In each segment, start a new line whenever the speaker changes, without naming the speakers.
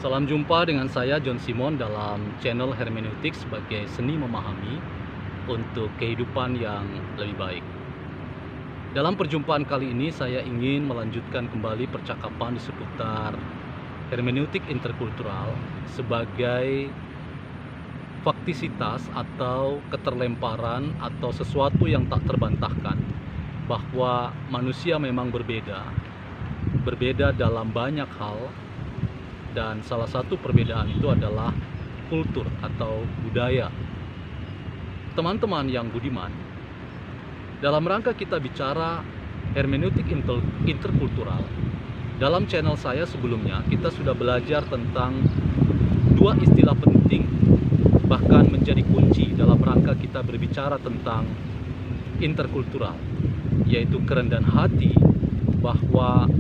Salam jumpa dengan saya John Simon dalam channel Hermeneutik sebagai seni memahami untuk kehidupan yang lebih baik. Dalam perjumpaan kali ini saya ingin melanjutkan kembali percakapan di seputar hermeneutik interkultural sebagai faktisitas atau keterlemparan atau sesuatu yang tak terbantahkan bahwa manusia memang berbeda dalam banyak hal. Dan salah satu perbedaan itu adalah kultur atau budaya. Teman-teman yang budiman, dalam rangka kita bicara hermeneutik interkultural, dalam channel saya sebelumnya kita sudah belajar tentang dua istilah penting, bahkan menjadi kunci dalam rangka kita berbicara tentang interkultural, yaitu kerendahan hati bahwa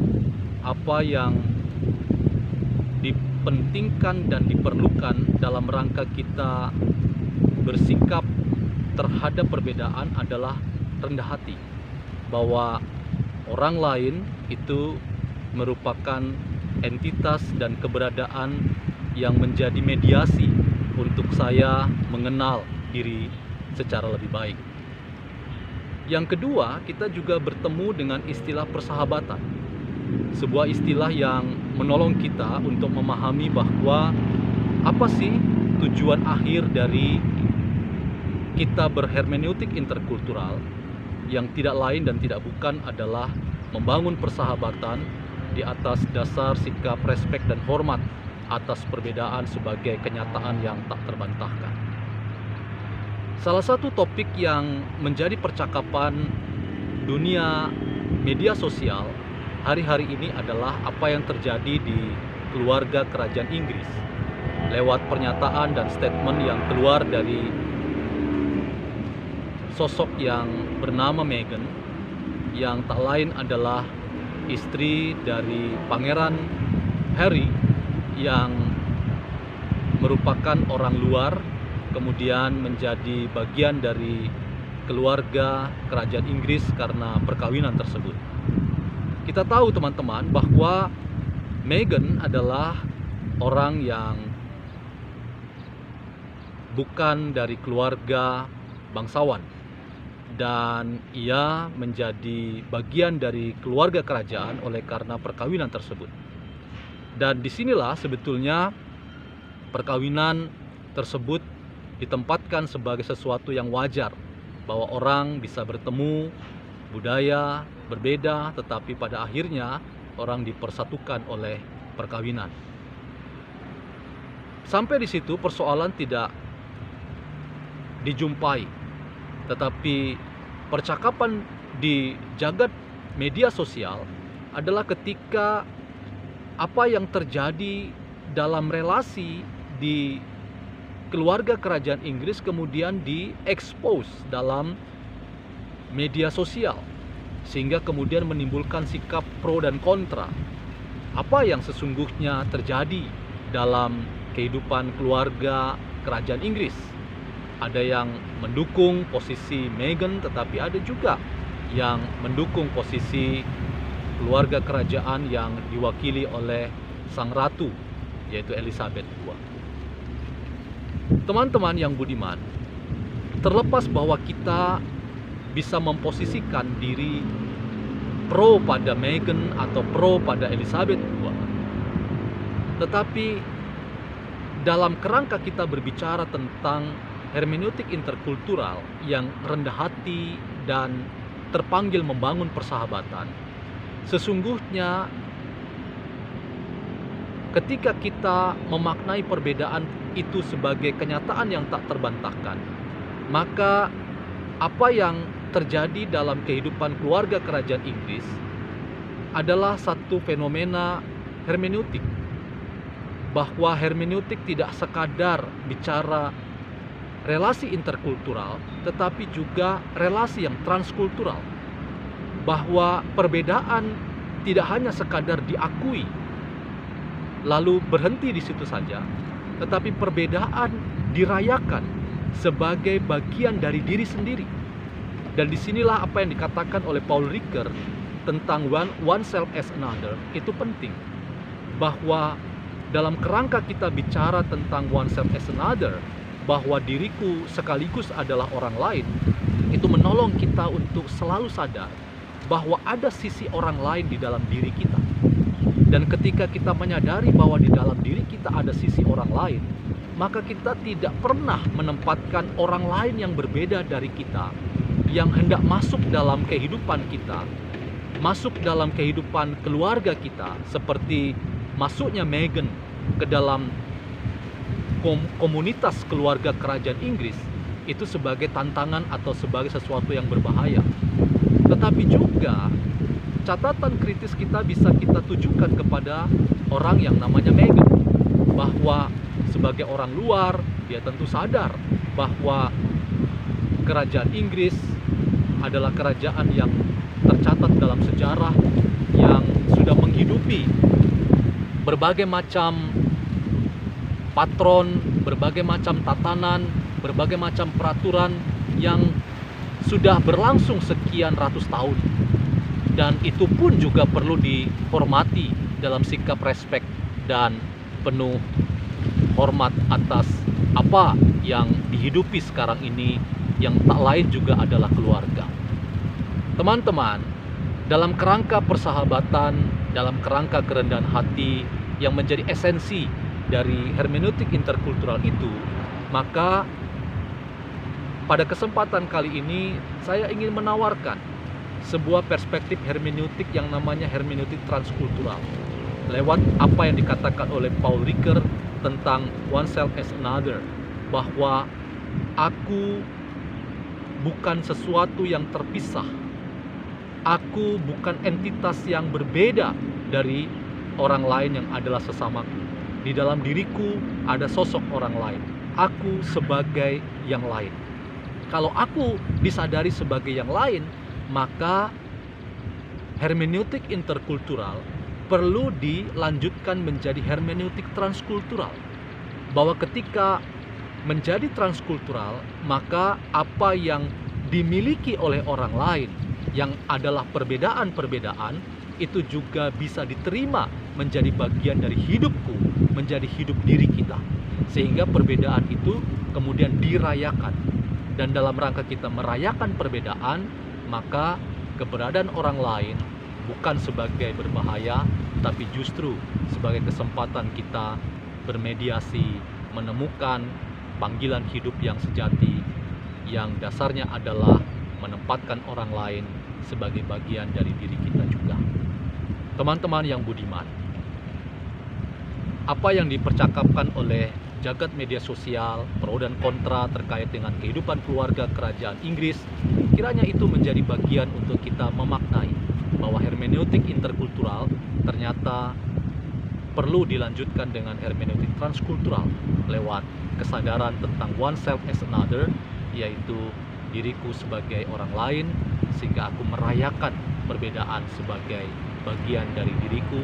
apa yang dipentingkan dan diperlukan dalam rangka kita bersikap terhadap perbedaan adalah rendah hati, bahwa orang lain itu merupakan entitas dan keberadaan yang menjadi mediasi untuk saya mengenal diri secara lebih baik. Yang kedua, kita juga bertemu dengan istilah persahabatan, sebuah istilah yang menolong kita untuk memahami bahwa apa sih tujuan akhir dari kita berhermeneutik interkultural, yang tidak lain dan tidak bukan adalah membangun persahabatan di atas dasar sikap respek dan hormat atas perbedaan sebagai kenyataan yang tak terbantahkan. Salah satu topik yang menjadi percakapan dunia media sosial hari-hari ini adalah apa yang terjadi di keluarga kerajaan Inggris lewat pernyataan dan statement yang keluar dari sosok yang bernama Meghan, yang tak lain adalah istri dari Pangeran Harry yang merupakan orang luar kemudian menjadi bagian dari keluarga kerajaan Inggris karena perkawinan tersebut. Kita tahu teman-teman bahwa Meghan adalah orang yang bukan dari keluarga bangsawan, dan ia menjadi bagian dari keluarga kerajaan oleh karena perkawinan tersebut. Dan disinilah sebetulnya perkawinan tersebut ditempatkan sebagai sesuatu yang wajar, bahwa orang bisa bertemu, budaya berbeda, tetapi pada akhirnya orang dipersatukan oleh perkawinan. Sampai di situ persoalan tidak dijumpai, tetapi percakapan di jagat media sosial adalah ketika apa yang terjadi dalam relasi di keluarga kerajaan Inggris kemudian diekspos dalam media sosial, sehingga kemudian menimbulkan sikap pro dan kontra. Apa yang sesungguhnya terjadi dalam kehidupan keluarga kerajaan Inggris? Ada yang mendukung posisi Meghan, tetapi ada juga yang mendukung posisi keluarga kerajaan yang diwakili oleh sang ratu, yaitu Elizabeth II. Teman-teman yang budiman, terlepas bahwa kita bisa memposisikan diri pro pada Meghan atau pro pada Elizabeth II, tetapi dalam kerangka kita berbicara tentang hermeneutik interkultural yang rendah hati dan terpanggil membangun persahabatan, sesungguhnya ketika kita memaknai perbedaan itu sebagai kenyataan yang tak terbantahkan, maka apa yang terjadi dalam kehidupan keluarga kerajaan Inggris adalah satu fenomena hermeneutik, bahwa hermeneutik tidak sekadar bicara relasi interkultural, tetapi juga relasi yang transkultural, bahwa perbedaan tidak hanya sekadar diakui lalu berhenti di situ saja, tetapi perbedaan dirayakan sebagai bagian dari diri sendiri. Dan disinilah apa yang dikatakan oleh Paul Ricoeur tentang one self as another itu penting, bahwa dalam kerangka kita bicara tentang oneself as another, bahwa diriku sekaligus adalah orang lain, itu menolong kita untuk selalu sadar bahwa ada sisi orang lain di dalam diri kita. Dan ketika kita menyadari bahwa di dalam diri kita ada sisi orang lain, maka kita tidak pernah menempatkan orang lain yang berbeda dari kita, yang hendak masuk dalam kehidupan kita, masuk dalam kehidupan keluarga kita, seperti masuknya Meghan ke dalam komunitas keluarga kerajaan Inggris, itu sebagai tantangan atau sebagai sesuatu yang berbahaya. Tetapi juga catatan kritis kita bisa kita tujukan kepada orang yang namanya Meghan, bahwa sebagai orang luar dia tentu sadar bahwa kerajaan Inggris adalah kerajaan yang tercatat dalam sejarah, yang sudah menghidupi berbagai macam patron, berbagai macam tatanan, berbagai macam peraturan yang sudah berlangsung sekian ratus tahun. Dan itu pun juga perlu dihormati dalam sikap respek dan penuh hormat atas apa yang dihidupi sekarang ini, yang tak lain juga adalah keluarga. Teman-teman, dalam kerangka persahabatan, dalam kerangka kerendahan hati yang menjadi esensi dari hermeneutik interkultural itu, maka pada kesempatan kali ini saya ingin menawarkan sebuah perspektif hermeneutik yang namanya hermeneutik transkultural, lewat apa yang dikatakan oleh Paul Ricoeur tentang oneself as another, bahwa aku bukan sesuatu yang terpisah, aku bukan entitas yang berbeda dari orang lain yang adalah sesamaku. Di dalam diriku ada sosok orang lain, aku sebagai yang lain. Kalau aku disadari sebagai yang lain, maka hermeneutik interkultural perlu dilanjutkan menjadi hermeneutik transkultural. Bahwa ketika menjadi transkultural, maka apa yang dimiliki oleh orang lain yang adalah perbedaan-perbedaan itu juga bisa diterima menjadi bagian dari hidupku, menjadi hidup diri kita. Sehingga perbedaan itu kemudian dirayakan. Dan dalam rangka kita merayakan perbedaan, maka keberadaan orang lain bukan sebagai berbahaya, tapi justru sebagai kesempatan kita bermediasi, menemukan panggilan hidup yang sejati, yang dasarnya adalah menempatkan orang lain sebagai bagian dari diri kita juga. Teman-teman yang budiman, apa yang dipercakapkan oleh jagat media sosial, pro dan kontra terkait dengan kehidupan keluarga kerajaan Inggris, kiranya itu menjadi bagian untuk kita memaknai bahwa hermeneutik interkultural ternyata perlu dilanjutkan dengan hermeneutik transkultural lewat kesadaran tentang oneself as another, yaitu diriku sebagai orang lain, sehingga aku merayakan perbedaan sebagai bagian dari diriku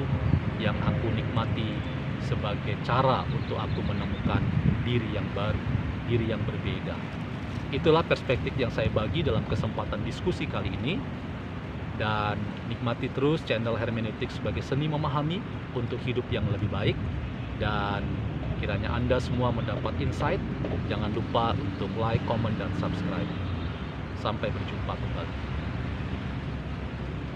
yang aku nikmati sebagai cara untuk aku menemukan diri yang baru, diri yang berbeda. Itulah perspektif yang saya bagi dalam kesempatan diskusi kali ini. Dan nikmati terus channel Hermeneutik sebagai seni memahami untuk hidup yang lebih baik. Dan kiranya Anda semua mendapat insight. Jangan lupa untuk like, comment, dan subscribe. Sampai berjumpa kembali.